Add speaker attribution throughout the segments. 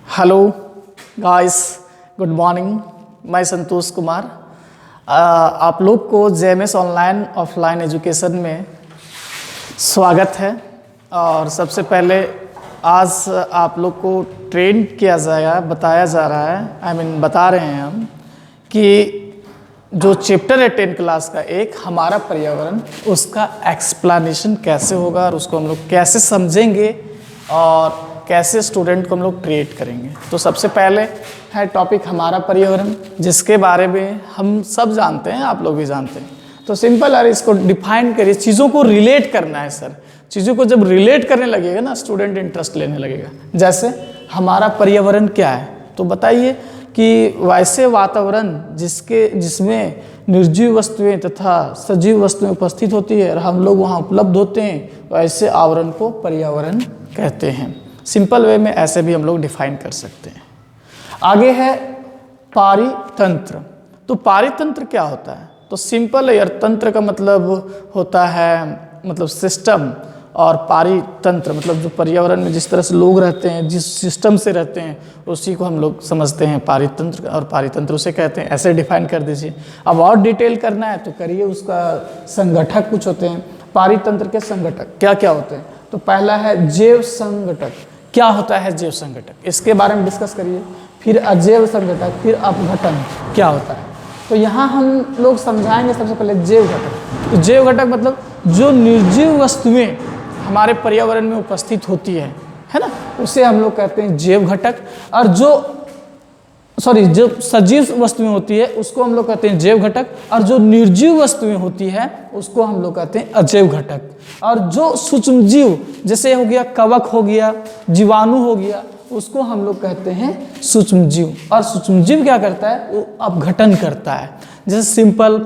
Speaker 1: Hello guys, good morning. मैं संतोष कुमार आप लोग को जेएमएस ऑनलाइन ऑफलाइन एजुकेशन में स्वागत है। और सबसे पहले आज आप लोग को ट्रेन किया जाएगा, बताया जा रहा है, बता रहे हैं हम कि जो चैप्टर है 10 क्लास का एक हमारा पर्यावरण, उसका एक्सप्लेनेशन कैसे होगा और उसको हम लोग कैसे समझेंगे और कैसे स्टूडेंट को हम लोग ट्रीट करेंगे। तो सबसे पहले है टॉपिक हमारा पर्यावरण, जिसके बारे में हम सब जानते हैं, आप लोग भी जानते हैं। तो सिंपल है, इसको डिफाइन करिए, चीज़ों को रिलेट करना है सर। चीज़ों को जब रिलेट करने लगेगा ना, स्टूडेंट इंटरेस्ट लेने लगेगा। जैसे हमारा पर्यावरण क्या है, तो बताइए कि वैसे वातावरण जिसमें निर्जीव वस्तुएं तथा सजीव वस्तुएं उपस्थित होती है और हम लोग वहाँ उपलब्ध होते हैं, वैसे आवरण को पर्यावरण कहते हैं। सिंपल वे में ऐसे भी हम लोग डिफाइन कर सकते हैं। आगे है पारितंत्र। तो पारितंत्र क्या होता है? तो सिंपल है यार, तंत्र का मतलब होता है सिस्टम, और पारितंत्र मतलब जो पर्यावरण में जिस तरह से लोग रहते हैं, जिस सिस्टम से रहते हैं, उसी को हम लोग समझते हैं पारितंत्र, और पारितंत्र उसे कहते हैं। ऐसे डिफाइन कर दीजिए। अब और डिटेल करना है तो करिए। उसका संगठक कुछ होते हैं, पारितंत्र के संगठक क्या क्या होते हैं। तो पहला है जैव संगठक। क्या होता है जैव संगठक, इसके बारे में डिस्कस करिए। फिर अजैव संगठक, फिर अपघटन क्या होता है। तो यहाँ हम लोग समझाएंगे सबसे पहले जैव घटक। तो जैव घटक मतलब जो निर्जीव वस्तुएं हमारे पर्यावरण में उपस्थित होती है ना, उसे हम लोग कहते हैं जैव घटक। और जो सजीव वस्तुएं होती है उसको हम लोग कहते हैं जैव घटक, और जो निर्जीव वस्तुएं होती है उसको हम लोग कहते हैं अजैव घटक। और जो सूक्ष्म जीव, जैसे हो गया कवक हो गया, जीवाणु हो गया, उसको हम लोग कहते हैं सूक्ष्म जीव। और सूक्ष्म जीव क्या करता है, वो अपघटन करता है। जैसे सिंपल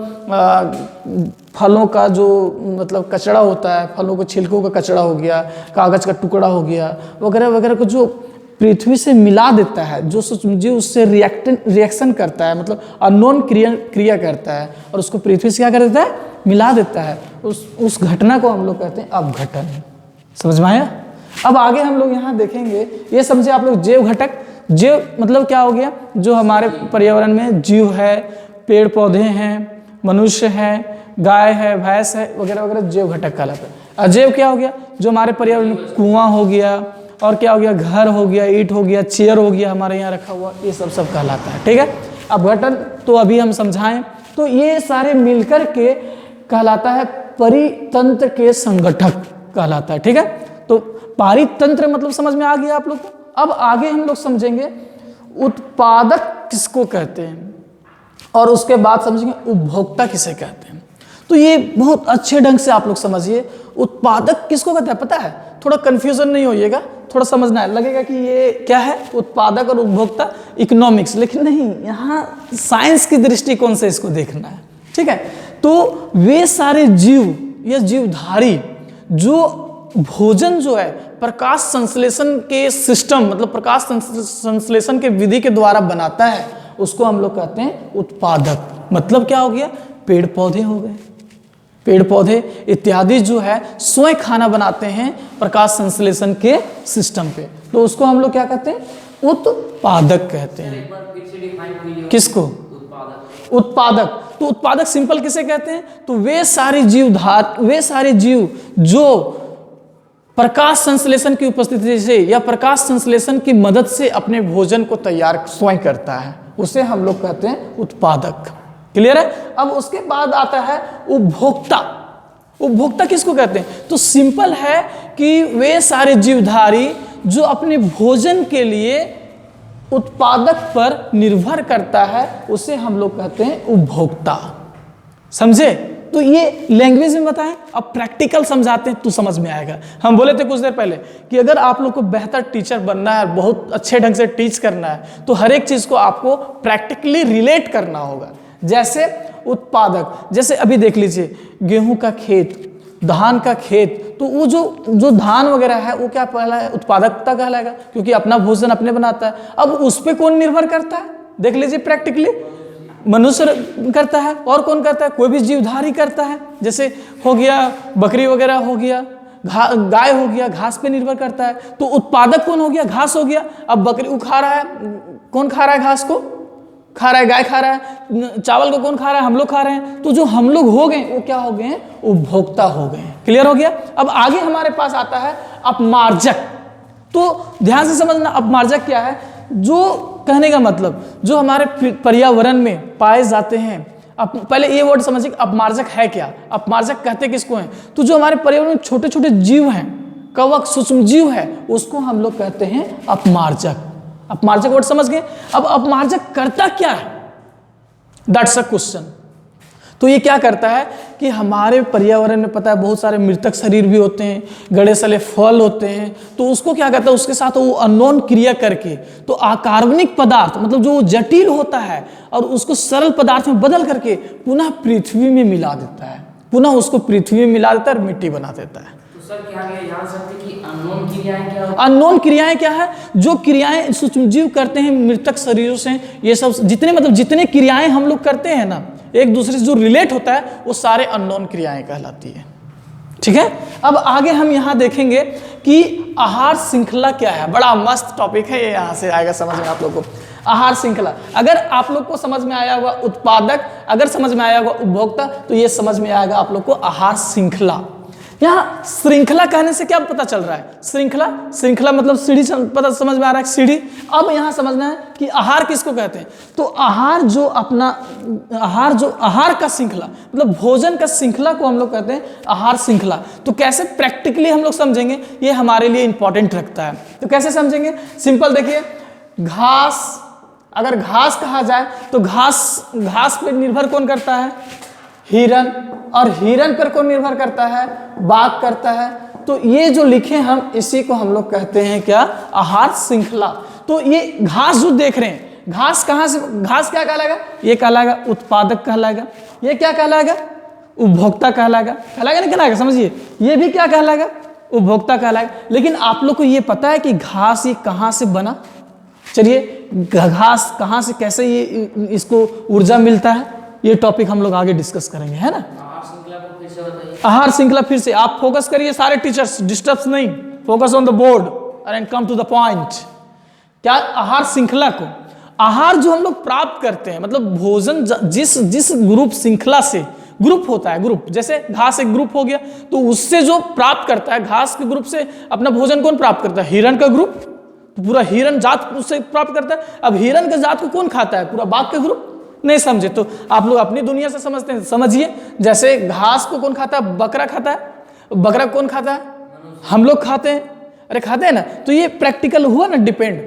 Speaker 1: फलों का जो कचरा होता है, फलों के छिलकों का कचरा हो गया, कागज का टुकड़ा हो गया, वगैरह वगैरह को जो पृथ्वी से मिला देता है, जो सूक्ष्मजीव उससे रिएक्शन करता है, अननोन क्रिया करता है, और उसको पृथ्वी से क्या कर देता है, मिला देता है। उस घटना को हम लोग कहते हैं अपघटन। समझ में आया? अब आगे हम लोग यहाँ देखेंगे, ये समझे आप लोग जैव घटक। जैव मतलब क्या हो गया, जो हमारे पर्यावरण में जीव है, पेड़ पौधे हैं, मनुष्य है, गाय है, भैंस है, वगैरह वगैरह जैव घटक कहलाता है। अजैव क्या हो गया, जो हमारे पर्यावरण में कुआं हो गया, और क्या हो गया, घर हो गया, ईंट हो गया, चेयर हो गया हमारे यहाँ रखा हुआ, ये सब कहलाता है। ठीक है। अपघटन तो अभी हम समझाएं, तो ये सारे मिलकर के कहलाता है परितंत्र के संगठक कहलाता है। ठीक है। तो पारितंत्र मतलब समझ में आ गया आप लोग को। अब आगे हम लोग समझेंगे उत्पादक किसको कहते हैं, और उसके बाद समझेंगे उपभोक्ता किसे कहते हैं। तो ये बहुत अच्छे ढंग से आप लोग समझिए, उत्पादक किसको कहते हैं पता है? थोड़ा कंफ्यूजन नहीं होइएगा, थोड़ा समझना है। लगेगा कि ये क्या है, उत्पादक और उपभोक्ता, इकोनॉमिक्स, लेकिन नहीं, यहाँ साइंस की दृष्टिकोण से इसको देखना है। ठीक है। तो वे सारे जीव या जीवधारी जो भोजन जो है प्रकाश संश्लेषण के सिस्टम, प्रकाश संश्लेषण के विधि के द्वारा बनाता है, उसको हम लोग कहते हैं उत्पादक। मतलब क्या हो गया, पेड़ पौधे हो गए, पेड़ पौधे इत्यादि जो है स्वयं खाना बनाते हैं प्रकाश संश्लेषण के सिस्टम पे, तो उसको हम लोग क्या कहते हैं, उत्पादक कहते हैं। किसको? उत्पादक। तो उत्पादक सिंपल किसे कहते हैं, तो वे सारे जीव जो प्रकाश संश्लेषण की उपस्थिति से या प्रकाश संश्लेषण की मदद से अपने भोजन को तैयार स्वयं करता है, उसे हम लोग कहते हैं उत्पादक। क्लियर है? अब उसके बाद आता है उपभोक्ता। उपभोक्ता किसको कहते हैं? तो सिंपल है कि वे सारे जीवधारी जो अपने भोजन के लिए उत्पादक पर निर्भर करता है, उसे हम लोग कहते हैं उपभोक्ता। समझे? तो ये लैंग्वेज में बताएं, अब प्रैक्टिकल समझाते हैं तो समझ में आएगा। हम बोले थे कुछ देर पहले कि अगर आप लोग को बेहतर टीचर बनना है, बहुत अच्छे ढंग से टीच करना है, तो हर एक चीज को आपको प्रैक्टिकली रिलेट करना होगा। जैसे उत्पादक, जैसे अभी देख लीजिए गेहूं का खेत, धान का खेत, तो वो जो धान वगैरह है वो क्या कहलाएगा, उत्पादकता कहलाएगा, क्योंकि अपना भोजन अपने बनाता है। अब उस पर कौन निर्भर करता है, देख लीजिए प्रैक्टिकली, मनुष्य करता है, और कौन करता है, कोई भी जीवधारी करता है। जैसे हो गया बकरी वगैरह हो गया, गाय हो गया, घास पे निर्भर करता है। तो उत्पादक कौन हो गया? घास हो गया। अब बकरी वो खा रहा है, कौन खा रहा है? घास को खा रहा है, गाय खा रहा है। चावल को कौन खा रहा है? हम लोग खा रहे हैं। तो जो हम लोग हो गए वो क्या हो गए हैं? उपभोक्ता हो गए। क्लियर हो गया? अब आगे हमारे पास आता है अपमार्जक। तो ध्यान से समझना, अपमार्जक क्या है? जो कहने का मतलब जो हमारे पर्यावरण में पाए जाते हैं। पहले ये वर्ड समझिए, अपमार्जक है क्या? अपमार्जक कहते किसको हैं? तो जो हमारे पर्यावरण में छोटे छोटे जीव हैं, कवक सूक्ष्म जीव है, उसको हम लोग कहते हैं अपमार्जक। अपमार्जक वर्ड समझ गए? अब अपमार्जक करता क्या है? That's a question. तो ये क्या करता है कि हमारे पर्यावरण में पता है बहुत सारे मृतक शरीर भी होते हैं, गड़े सले फल होते हैं। तो उसको क्या करता है? उसके साथ वो अननोन क्रिया करके तो अकार्बनिक पदार्थ मतलब जो जटिल होता है और उसको सरल पदार्थ में बदल करके पुनः पृथ्वी में मिला देता है, पुनः उसको पृथ्वी में मिला देता है और मिट्टी बना देता है।
Speaker 2: सर क्या ये जान सकते हैं कि अननोन क्रियाएं क्या?
Speaker 1: अननोन क्रियाएं क्या है? जो क्रियाएं सूक्ष्मजीव करते हैं मृतक शरीरों से, ये सब जितने मतलब जितने क्रियाएं हम लोग करते हैं ना, एक दूसरे से जो रिलेट होता है वो सारे अननोन क्रियाएं कहलाती है। ठीक है? अब आगे हम यहाँ देखेंगे कि आहार श्रृंखला क्या है। बड़ा मस्त टॉपिक है ये, यहाँ से आएगा समझ में आप लोग को। आहार श्रृंखला अगर आप लोग को समझ में आया होगा उत्पादक, अगर समझ में आया होगा उपभोक्ता, तो ये समझ में आएगा आप लोग को आहार श्रृंखला। यहाँ श्रृंखला कहने से क्या पता चल रहा है? श्रृंखला मतलब सीढ़ी, पता समझ में आ रहा है? सीढ़ी। अब यहाँ समझना है कि आहार किसको कहते हैं। तो आहार जो आहार का श्रृंखला मतलब भोजन का श्रृंखला को हम लोग कहते हैं आहार श्रृंखला। तो कैसे प्रैक्टिकली हम लोग समझेंगे, ये हमारे लिए इंपॉर्टेंट रखता है। तो कैसे समझेंगे? सिंपल देखिए, घास, अगर घास कहा जाए तो घास पे निर्भर कौन करता है? हिरन। और हिरन पर कौन निर्भर करता है? बाघ करता है। तो ये जो लिखे हम, इसी को हम लोग कहते हैं क्या? आहार श्रृंखला। तो ये घास जो देख रहे हैं, घास कहाँ से, घास क्या कहलाएगा? ये कहलाएगा उत्पादक कहलाएगा। ये क्या कहलाएगा? उपभोक्ता कहलाएगा। कहलाएगा नहीं कहलाएगा? समझिए, ये भी क्या कहलाएगा? उपभोक्ता कहलाएगा। लेकिन आप लोग को ये पता है कि घास ये कहाँ से बना? चलिए, घास कहाँ से, कैसे ये इसको ऊर्जा मिलता है, ये टॉपिक हम लोग आगे डिस्कस करेंगे, है ना? आहार श्रृंखला फिर से आप फोकस करिए, सारे टीचर्स डिस्टर्ब नहीं, focus on the board and come to the point. क्या आहार श्रृंखला को, आहार जो हम लोग प्राप्त करते हैं मतलब भोजन जिस ग्रुप श्रृंखला से, ग्रुप होता है ग्रुप, जैसे घास एक ग्रुप हो गया, तो उससे जो प्राप्त करता है, घास के ग्रुप से अपना भोजन कौन प्राप्त करता है? हिरन का ग्रुप, तो पूरा हिरन जात उससे प्राप्त करता है। अब हिरन के जात को कौन खाता है? पूरा बाघ का ग्रुप। नहीं समझे तो आप लोग अपनी दुनिया से समझते हैं, समझिए। जैसे घास को कौन खाता है? बकरा खाता है। बकरा कौन खाता है? हम लोग खाते हैं। अरे खाते हैं ना। तो ये प्रैक्टिकल हुआ ना, डिपेंड।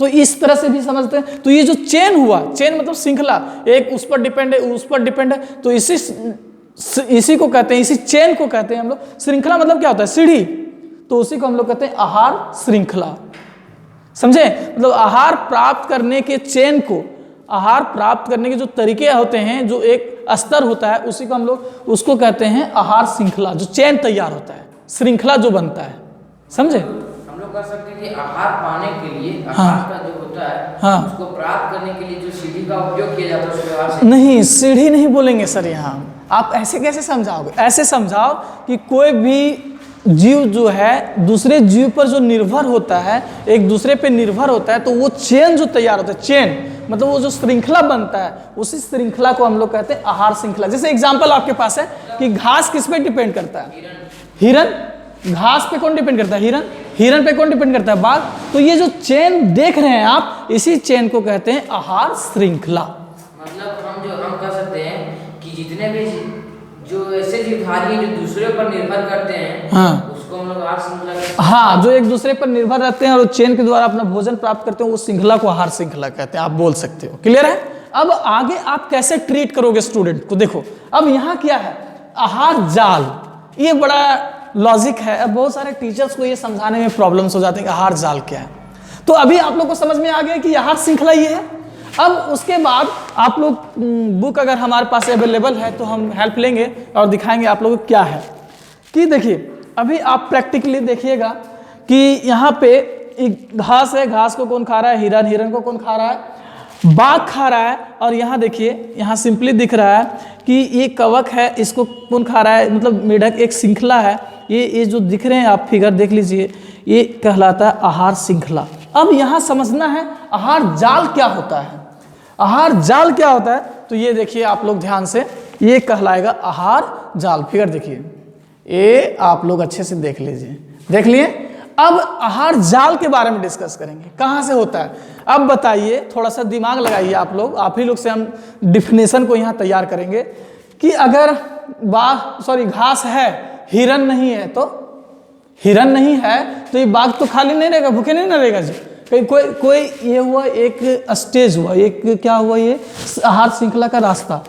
Speaker 1: तो इस तरह से भी समझते हैं। तो ये जो चेन हुआ, चेन मतलब श्रृंखला, एक उस पर डिपेंड है, उस पर डिपेंड है, तो इसी को कहते हैं, इसी चेन को कहते हैं हम लोग श्रृंखला। मतलब क्या होता है? सीढ़ी। तो उसी को हम लोग कहते हैं आहार श्रृंखला। समझे? मतलब आहार प्राप्त करने के चेन को, आहार प्राप्त करने के जो तरीके होते हैं, जो एक स्तर होता है, उसी को हम लोग उसको कहते हैं आहार श्रृंखला। जो चेन तैयार होता है, श्रृंखला जो बनता है, समझे?
Speaker 2: हम लोग कह सकते हैं कि आहार पाने के लिए, आहार का जो होता है, उसको प्राप्त करने के लिए जो सीढ़ी का उपयोग किया जाता है, उसके व्यवहार से
Speaker 1: नहीं, सीढ़ी नहीं बोलेंगे सर। यहाँ आप ऐसे कैसे समझाओगे? ऐसे समझाओ कि कोई भी जीव जो है दूसरे जीव पर जो निर्भर होता है, एक दूसरे पे निर्भर होता है, तो वो चेन जो तैयार होता है, चेन मतलब वो जो श्रृंखला बनता है, उसी श्रृंखला को हम लोग कहते हैं आहार श्रृंखला। जैसे एग्जांपल आपके पास है कि घास किस पे डिपेंड करता है? हिरन। घास पे कौन डिपेंड करता है? हिरन। हिरन पे कौन डिपेंड करता है? बाघ। तो ये जो चेन देख रहे हैं आप, इसी चेन को कहते हैं आहार श्रृंखला।
Speaker 2: मतलब हम कह सकते हैं कि जितने भी जो ऐसे जीवधारी हैं जो दूसरे पर निर्भर करते हैं, उसको हम लोग आहार श्रृंखला।
Speaker 1: हाँ, जो एक दूसरे पर निर्भर रहते हैं और चेन के द्वारा अपना भोजन प्राप्त करते हैं, वो श्रृंखला को आहार श्रृंखला कहते हैं। आप बोल सकते हो। क्लियर है? अब आगे आप कैसे ट्रीट करोगे स्टूडेंट को, देखो। अब यहाँ क्या है? आहार जाल। ये बड़ा लॉजिक है। अब बहुत सारे टीचर्स को ये समझाने में प्रॉब्लम्स हो जाते हैं कि आहार जाल क्या है। तो अभी आप लोग को समझ में आ गया कि आहार श्रृंखला ये है। अब उसके बाद आप लोग बुक अगर हमारे पास अवेलेबल है तो हम हेल्प लेंगे और दिखाएंगे आप लोगों को क्या है। कि देखिए, अभी आप प्रैक्टिकली देखिएगा कि यहाँ पे एक घास है, घास को कौन खा रहा है? हिरन। हिरन को कौन खा रहा है? बाघ खा रहा है, और यहाँ देखिए, यहाँ सिंपली दिख रहा है कि ये कवक है, इसको कौन खा रहा है, मतलब मेढक एक श्रृंखला है। ये जो दिख रहे हैं आप फिगर देख लीजिए, ये कहलाता है आहार श्रृंखला। अब यहाँ समझना है आहार जाल क्या होता है। आहार जाल क्या होता है, तो ये देखिए आप लोग ध्यान से, ये कहलाएगा आहार जाल। फिगर देखिए, ये आप लोग अच्छे से देख लीजिए, देख लिए। अब आहार जाल के बारे में डिस्कस करेंगे, कहाँ से होता है। अब बताइए, थोड़ा सा दिमाग लगाइए आप लोग, आप ही लोग से हम डिफिनेशन को यहाँ तैयार करेंगे कि अगर घास है, हिरन नहीं है, तो हिरन नहीं है तो ये बाघ तो खाली नहीं रहेगा, भूखे नहीं ना रहेगा जी। कोई ये हुआ, एक स्टेज हुआ, एक क्या हुआ, ये आहार श्रृंखला का रास्ता।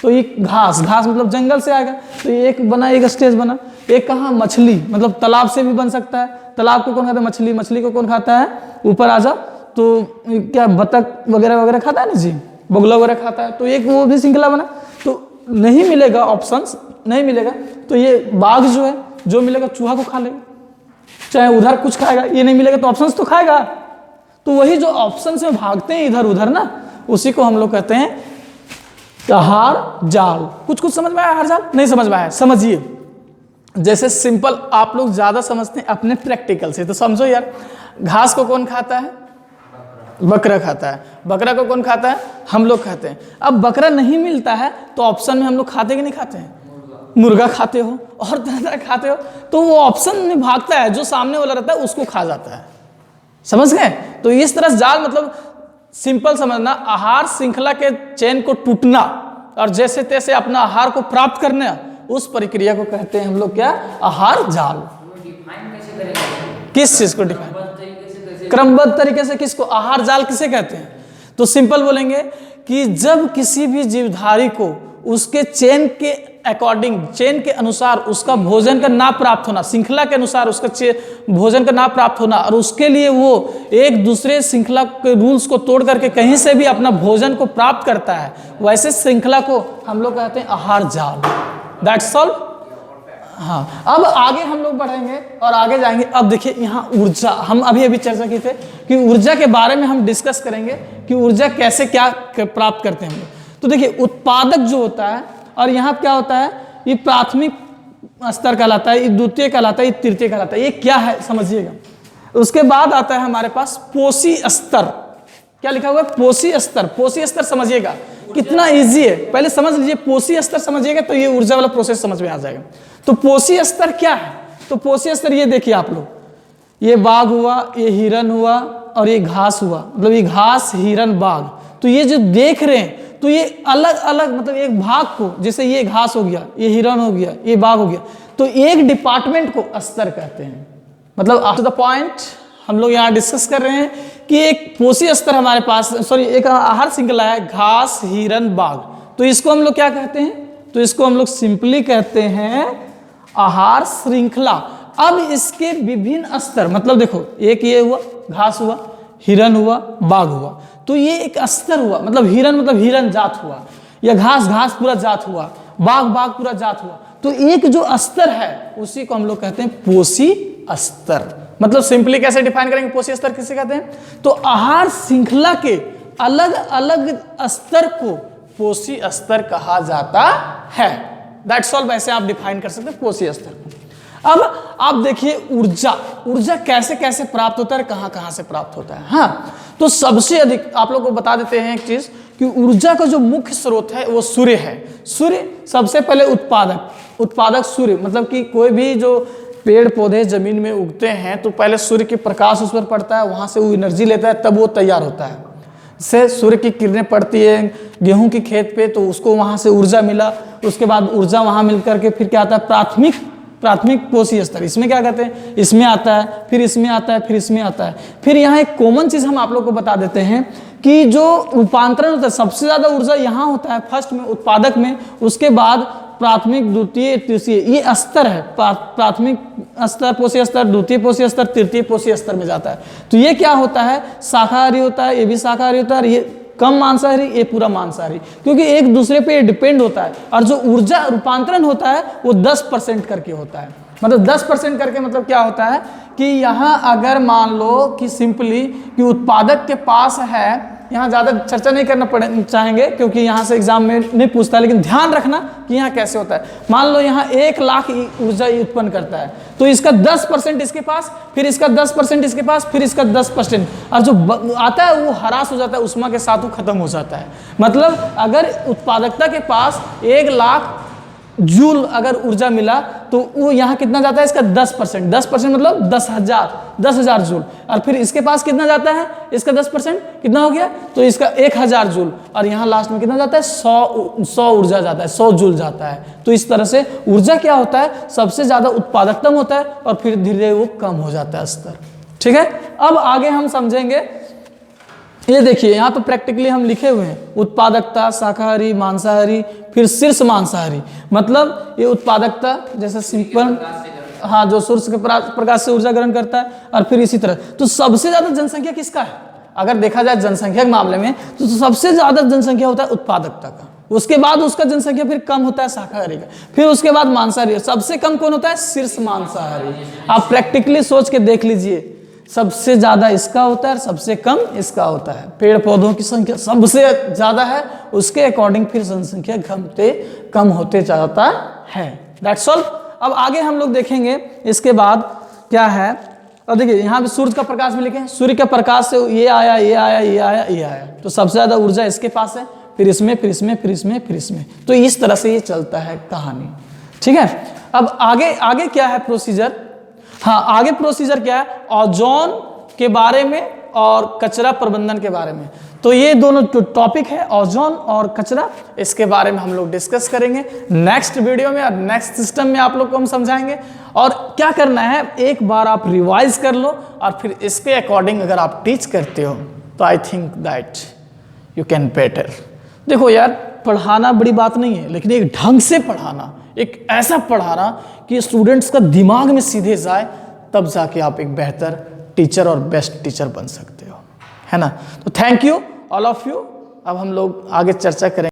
Speaker 1: तो ये घास मतलब जंगल से आएगा, तो ये एक बना, एक स्टेज बना। एक कहाँ, मछली, मतलब तालाब से भी बन सकता है। तालाब को कौन खाता है, मछली। मछली को कौन खाता है, ऊपर आ जाओ तो क्या बतख वगैरह खाता है ना जी, बगुला वगैरह खाता है। तो एक वो भी श्रृंखला बना। तो नहीं मिलेगा, ऑप्शंस नहीं मिलेगा, तो ये बाघ जो है, जो मिलेगा चूहा को खा लेगा, चाहे उधर कुछ खाएगा। ये नहीं मिलेगा तो ऑप्शंस तो खाएगा। तो वही जो ऑप्शन से भागते हैं इधर उधर ना, उसी को हम लोग कहते हैं आहार जाल। कुछ समझ में आया आहार जाल? नहीं समझ में आया, समझिए। जैसे सिंपल आप लोग ज्यादा समझते हैं अपने प्रैक्टिकल से, तो समझो यार, घास को कौन खाता है, बकरा खाता है। बकरा को कौन खाता है, हम लोग खाते हैं। अब बकरा नहीं मिलता है तो ऑप्शन में हम लोग खाते कि नहीं खाते हैं, मुर्गा खाते हो और तरह खाते हो। तो वो ऑप्शन में भागता है, जो सामने वाला रहता है उसको खा जाता है। समझ गए? तो इस तरह जाल मतलब सिंपल समझना, आहार श्रृंखला के चेन को टूटना और जैसे तैसे अपना आहार को प्राप्त करना, उस प्रक्रिया को कहते हैं हम लोग क्या, आहार जाल। किस चीज को डिफाइन, क्रमबद्ध तरीके से किसको, आहार जाल किसे कहते हैं? तो सिंपल बोलेंगे कि जब किसी भी जीवधारी को उसके चेन के अकॉर्डिंग, चेन के अनुसार उसका भोजन का ना प्राप्त होना, श्रृंखला के अनुसार उसका भोजन का ना प्राप्त होना, और उसके लिए वो एक दूसरे श्रृंखला के रूल्स को तोड़ करके कहीं से भी अपना भोजन को प्राप्त करता है, वैसे श्रृंखला को हम लोग कहते हैं आहार जाल। That's all. हाँ, अब आगे हम लोग बढ़ेंगे और आगे जाएंगे। अब देखिए यहाँ ऊर्जा, हम अभी चर्चा की थे कि ऊर्जा के बारे में हम डिस्कस करेंगे कि ऊर्जा कैसे क्या प्राप्त करते हैं हम लोग। तो देखिए उत्पादक जो होता है, और यहाँ क्या होता है, ये प्राथमिक स्तर कहलाता है, ये द्वितीय कहलाता है, ये तृतीय कहलाता है। ये क्या है समझिएगा। उसके बाद आता है हमारे पास पोषी स्तर। क्या लिखा हुआ है, पोषी स्तर। पोषी स्तर समझिएगा कितना इजी है, पहले समझ लीजिए। पोषी स्तर समझिएगा तो ये ऊर्जा वाला प्रोसेस समझ में आ जाएगा। तो पोषी स्तर क्या है, तो पोषी स्तर ये देखिए आप लोग, ये बाघ हुआ, ये हिरन हुआ और ये घास हुआ, मतलब ये घास, हिरन, बाघ। तो ये जो देख रहे हैं, तो ये अलग अलग, मतलब एक भाग को, जैसे ये घास हो गया, ये हिरन हो गया, ये बाघ हो गया, तो एक डिपार्टमेंट को स्तर कहते हैं। मतलब टू द पॉइंट हम लोग यहाँ डिस्कस कर रहे हैं कि एक पोषी स्तर हमारे पास, एक आहार श्रृंखला है, घास, हिरन, बाघ। तो इसको हम लोग क्या कहते हैं, तो इसको हम लोग सिंपली कहते हैं आहार श्रृंखला। अब इसके विभिन्न स्तर, मतलब देखो, एक ये हुआ, घास हुआ, हिरन हुआ, बाघ हुआ, तो ये एक स्तर हुआ। मतलब हिरन जात हुआ, या घास पूरा जात हुआ, बाघ पूरा जात हुआ। तो एक जो स्तर है उसी को हम लोग कहते हैं पोषी स्तर। मतलब सिंपली कैसे डिफाइन करेंगे पोषी स्तर किसे कहते हैं, तो आहार श्रृंखला के अलग अलग स्तर को पोषी स्तर कहा जाता है। That's all. वैसे आप डिफाइन कर सकते हैं पोषी स्तर को। अब आप देखिए ऊर्जा कैसे कैसे प्राप्त होता है, कहां कहां से प्राप्त होता है। हाँ, तो सबसे अधिक आप लोग को बता देते हैं एक चीज कि ऊर्जा का जो मुख्य स्रोत है वो सूर्य है। सूर्य सबसे पहले उत्पादक सूर्य, मतलब कि कोई भी जो पेड़ पौधे जमीन में उगते हैं तो पहले सूर्य की प्रकाश उस पर पड़ता है, वहां से वो एनर्जी लेता है, तब वो तैयार होता है। से सूर्य की किरणें पड़ती है गेहूं की खेत पे, तो उसको वहां से ऊर्जा मिला। उसके बाद ऊर्जा वहां मिल करके फिर क्या आता है, प्राथमिक पोषी स्तर। इसमें क्या कहते हैं, इसमें आता है, फिर इसमें आता है, फिर इसमें आता है। फिर यहाँ एक कॉमन चीज हम आप लोग को बता देते हैं कि जो रूपांतरण होता है, सबसे ज्यादा ऊर्जा यहाँ होता है फर्स्ट में, उत्पादक में। उसके बाद प्राथमिक, द्वितीय, तृतीय, ये स्तर है। प्राथमिक स्तर पोषी स्तर, द्वितीय पोषी स्तर, तृतीय पोषी स्तर में जाता है। तो ये क्या होता है, शाकाहारी होता है, ये भी शाकाहारी होता है, ये कम मांसाहारी, ये पूरा मांसाहारी, क्योंकि एक दूसरे पे डिपेंड होता है। और जो ऊर्जा रूपांतरण होता है वो 10% करके होता है। मतलब 10% करके मतलब क्या होता है कि यहाँ अगर मान लो कि सिंपली कि उत्पादक के पास है यहाँ ज़्यादा चर्चा नहीं करना चाहेंगे क्योंकि यहाँ से एग्जाम में नहीं पूछता है, लेकिन ध्यान रखना कि यहाँ कैसे होता है। मान लो यहाँ 1 लाख ऊर्जा उत्पन्न करता है, तो इसका 10% इसके पास, फिर इसका 10% इसके पास, फिर इसका 10%, और जो आता है वो हरास हो जाता है, उष्मा के साथ वो खत्म हो जाता है। मतलब अगर उत्पादकता के पास 1 लाख जूल अगर ऊर्जा मिला तो वो यहाँ कितना जाता है, इसका 10%, 10% मतलब 10,000 जूल, और फिर इसके पास कितना जाता है, इसका 10% कितना हो गया, तो इसका 1,000 जूल, और यहाँ लास्ट में कितना जाता है, 100 ऊर्जा जाता है, 100 जूल जाता है। तो इस तरह से ऊर्जा क्या होता है, सबसे ज्यादा उत्पादकतम होता है और फिर धीरे धीरे वो कम हो जाता है स्तर। ठीक है, अब आगे हम समझेंगे। ये देखिए यहाँ पे प्रैक्टिकली हम लिखे हुए हैं, उत्पादकता, शाकाहारी, मांसाहारी, फिर शीर्ष मांसाहारी। मतलब ये उत्पादकता जैसे सिंपल, हाँ, जो सूर्य के प्रकाश से ऊर्जा ग्रहण करता है, और फिर इसी तरह। तो सबसे ज्यादा जनसंख्या किसका है, अगर देखा जाए जनसंख्या के मामले में, तो सबसे ज्यादा जनसंख्या होता है उत्पादकता का, उसके बाद उसका जनसंख्या फिर कम होता है शाकाहारी का, फिर उसके बाद मांसाहारी, सबसे कम कौन होता है, शीर्ष मांसाहारी। आप प्रैक्टिकली सोच के देख लीजिए, सबसे ज्यादा इसका होता है, सबसे कम इसका होता है। पेड़ पौधों की संख्या सबसे ज्यादा है, उसके अकॉर्डिंग फिर जनसंख्या कम होते जाता है। That's all. अब आगे हम लोग देखेंगे इसके बाद क्या है। अब देखिए यहाँ पे सूर्य का प्रकाश में लिखे, सूर्य के प्रकाश से ये आया, ये आया, ये आया, ये आया, तो सबसे ज्यादा ऊर्जा इसके पास है, फिर इसमें, फिर इसमें, फिर इसमें, फिर इसमें। तो इस तरह से ये चलता है कहानी। ठीक है, अब आगे क्या है प्रोसीजर। हाँ, आगे प्रोसीजर क्या है, ओजोन के बारे में और कचरा प्रबंधन के बारे में। तो ये दोनों टॉपिक है, ओजोन और कचरा, इसके बारे में हम लोग डिस्कस करेंगे नेक्स्ट वीडियो में, और नेक्स्ट सिस्टम में आप लोग को हम समझाएंगे। और क्या करना है, एक बार आप रिवाइज कर लो, और फिर इसके अकॉर्डिंग अगर आप टीच करते हो तो I think that you can better. देखो यार, पढ़ाना बड़ी बात नहीं है, लेकिन एक ढंग से पढ़ाना, एक ऐसा पढ़ाना कि स्टूडेंट्स का दिमाग में सीधे जाए, तब जाके आप एक बेहतर टीचर और बेस्ट टीचर बन सकते हो, है ना। तो thank you all of you. अब हम लोग आगे चर्चा करेंगे।